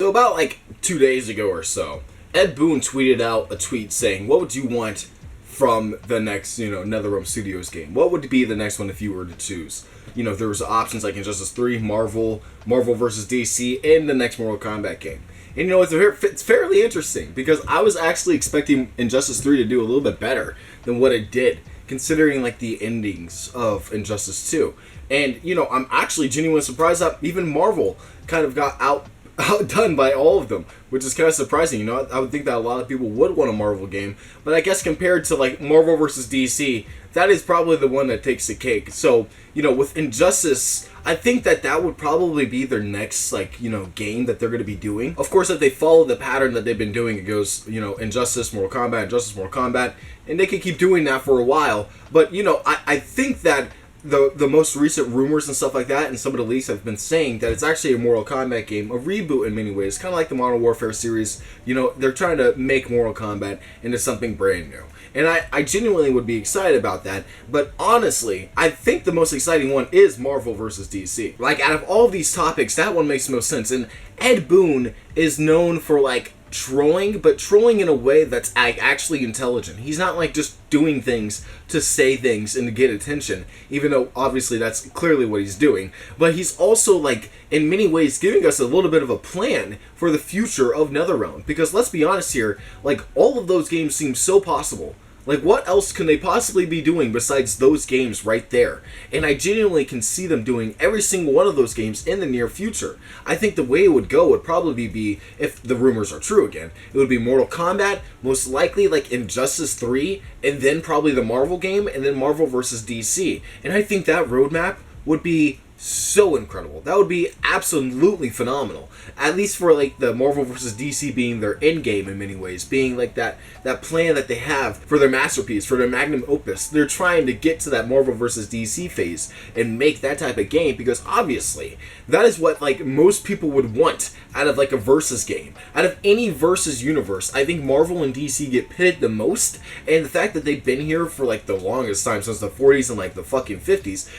So about like 2 days ago or so, Ed Boon tweeted out a tweet saying, what would you want from the next, NetherRealm Studios game? What would be the next one if you were to choose? There was options like Injustice 3, Marvel versus DC, and the next Mortal Kombat game. And it's fairly interesting, because I was actually expecting Injustice 3 to do a little bit better than what it did, considering like the endings of Injustice 2. And, I'm actually genuinely surprised that even Marvel kind of got outdone by all of them, which is kind of surprising. I would think that a lot of people would want a Marvel game, but I guess compared to like Marvel versus DC, that is probably the one that takes the cake. So, with Injustice, I think that would probably be their next, game that they're going to be doing. Of course, if they follow the pattern that they've been doing, it goes, Injustice, Mortal Kombat, Injustice, Mortal Kombat, and they could keep doing that for a while. But, I think that the most recent rumors and stuff like that, and some of the leaks have been saying that it's actually a Mortal Kombat game, a reboot in many ways, kind of like the Modern Warfare series. They're trying to make Mortal Kombat into something brand new. And I genuinely would be excited about that. But honestly, I think the most exciting one is Marvel versus DC. Like, out of all of these topics, that one makes the most sense. And Ed Boon is known for, trolling, but trolling in a way that's actually intelligent. He's not, just doing things to say things and to get attention, even though, obviously, that's clearly what he's doing. But he's also, in many ways, giving us a little bit of a plan for the future of NetherRealm. Because, let's be honest here, all of those games seem so possible. What else can they possibly be doing besides those games right there? And I genuinely can see them doing every single one of those games in the near future. I think the way it would go would probably be, if the rumors are true again, it would be Mortal Kombat, most likely Injustice 3, and then probably the Marvel game, and then Marvel vs. DC. And I think that roadmap would be so incredible. That would be absolutely phenomenal. At least for the Marvel vs. DC being their end game in many ways, being that plan that they have for their masterpiece, for their magnum opus. They're trying to get to that Marvel vs. DC phase and make that type of game, because obviously that is what most people would want out of a versus game. Out of any versus universe, I think Marvel and DC get pitted the most, and the fact that they've been here for the longest time, since the 40s and the fucking 50s,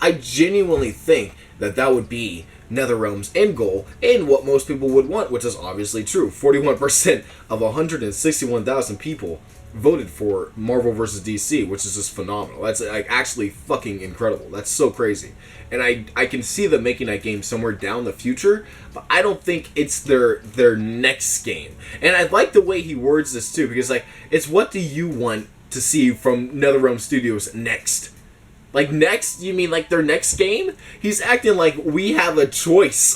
I genuinely think that would be NetherRealm's end goal, and what most people would want, which is obviously true. 41% of 161,000 people voted for Marvel vs. DC, which is just phenomenal. That's actually fucking incredible. That's so crazy. And I can see them making that game somewhere down the future, but I don't think it's their next game. And I like the way he words this too, because it's what do you want to see from NetherRealm Studios next? Next? You mean their next game? He's acting like we have a choice.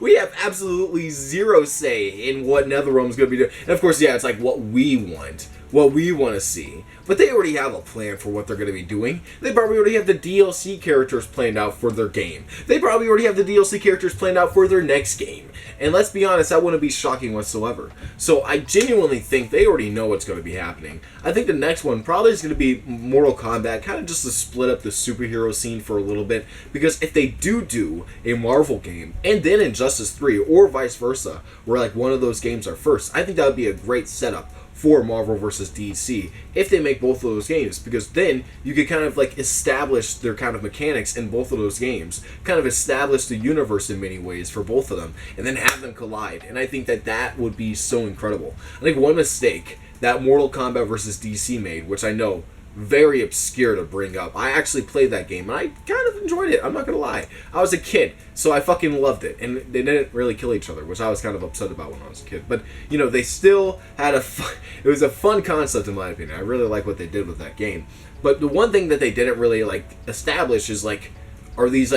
We have absolutely zero say in what NetherRealm's going to be doing. And of course, yeah, it's what we want. What we want to see. But they already have a plan for what they're going to be doing. They probably already have the DLC characters planned out for their game. They probably already have the DLC characters planned out for their next game. And let's be honest, that wouldn't be shocking whatsoever. So I genuinely think they already know what's going to be happening. I think the next one probably is going to be Mortal Kombat, kind of just to split up the superhero scene for a little bit. Because if they do a Marvel game, and then Injustice 3, or vice versa, where one of those games are first, I think that would be a great setup for Marvel vs. DC if they make both of those games, because then you could kind of establish their kind of mechanics in both of those games, kind of establish the universe in many ways for both of them, and then have them collide. And I think that would be so incredible. I think one mistake that Mortal Kombat vs. DC made, which I know very obscure to bring up. I actually played that game, and I kind of enjoyed it. I'm not going to lie. I was a kid, so I fucking loved it. And they didn't really kill each other, which I was kind of upset about when I was a kid. But, they still had it was a fun concept, in my opinion. I really like what they did with that game. But the one thing that they didn't really, establish is, are these,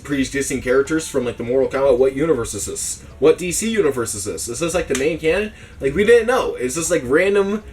pre-existing characters from, the Mortal Kombat? What universe is this? What DC universe is this? Is this, the main canon? We didn't know. It's just, random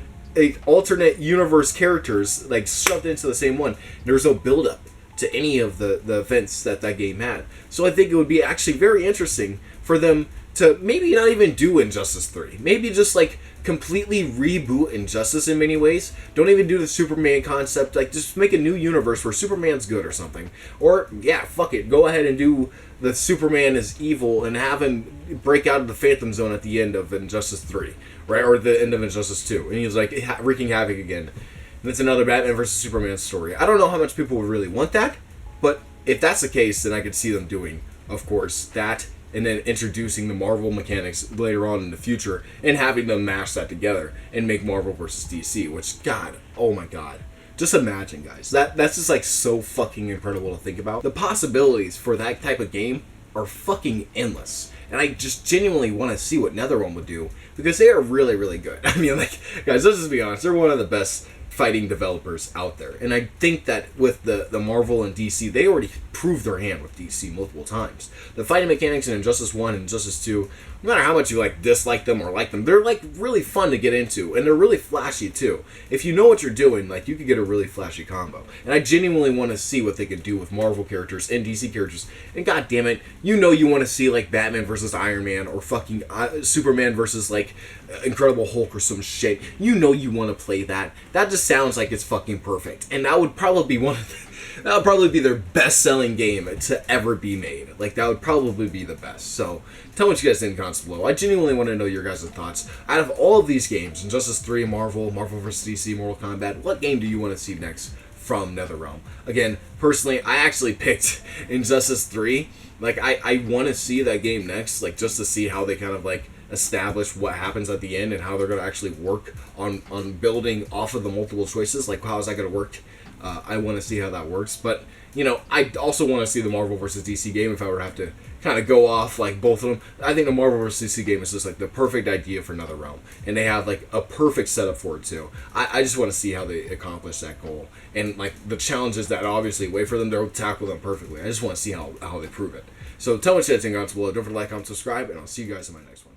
alternate universe characters shoved into the same one. There was no build up to any of the events that game had. So I think it would be actually very interesting for them to maybe not even do Injustice 3. Maybe just completely reboot Injustice in many ways. Don't even do the Superman concept. Just make a new universe where Superman's good or something. Or yeah, fuck it. Go ahead and do the Superman is evil and have him break out of the Phantom Zone at the end of Injustice 3. Right? Or the end of Injustice 2. And he's wreaking havoc again. And it's another Batman versus Superman story. I don't know how much people would really want that, but if that's the case, then I could see them doing, of course, that and then introducing the Marvel mechanics later on in the future and having them mash that together and make Marvel versus DC, which, God, oh my God. Just imagine, guys. That's just like so fucking incredible to think about. The possibilities for that type of game are fucking endless. And I just genuinely want to see what NetherRealm would do, because they are really, really good. I mean, like, guys, let's just be honest. They're one of the best fighting developers out there. And I think that with the Marvel and DC, they already proved their hand with DC multiple times. The fighting mechanics in Injustice 1 and Injustice 2, no matter how much you like dislike them or like them, they're like really fun to get into, and they're really flashy too. If you know what you're doing, like, you could get a really flashy combo. And I genuinely want to see what they could do with Marvel characters and DC characters. And god damn it, you know you want to see like Batman versus Iron Man, or fucking Superman versus like Incredible Hulk or some shit. You know you want to play that. That just sounds like it's fucking perfect. And that would probably be that would probably be their best-selling game to ever be made. Like, that would probably be the best. So, tell me what you guys think in the comments below. I genuinely want to know your guys' thoughts. Out of all of these games, Injustice 3, Marvel vs. DC, Mortal Kombat, what game do you want to see next from NetherRealm? Again, personally, I actually picked Injustice 3. Like, I want to see that game next, like, just to see how they kind of, like, establish what happens at the end and how they're going to actually work on building off of the multiple choices. Like, how is that going to work? I want to see how that works. But, you know, I also want to see the Marvel vs. DC game if I were to have to kind of go off, like, both of them. I think the Marvel vs. DC game is just, like, the perfect idea for NetherRealm. And they have, like, a perfect setup for it, too. I just want to see how they accomplish that goal. And, like, the challenges that obviously wait for them to tackle them perfectly. I just want to see how they prove it. So tell me what you guys think in the comments below. Don't forget to like, comment, subscribe, and I'll see you guys in my next one.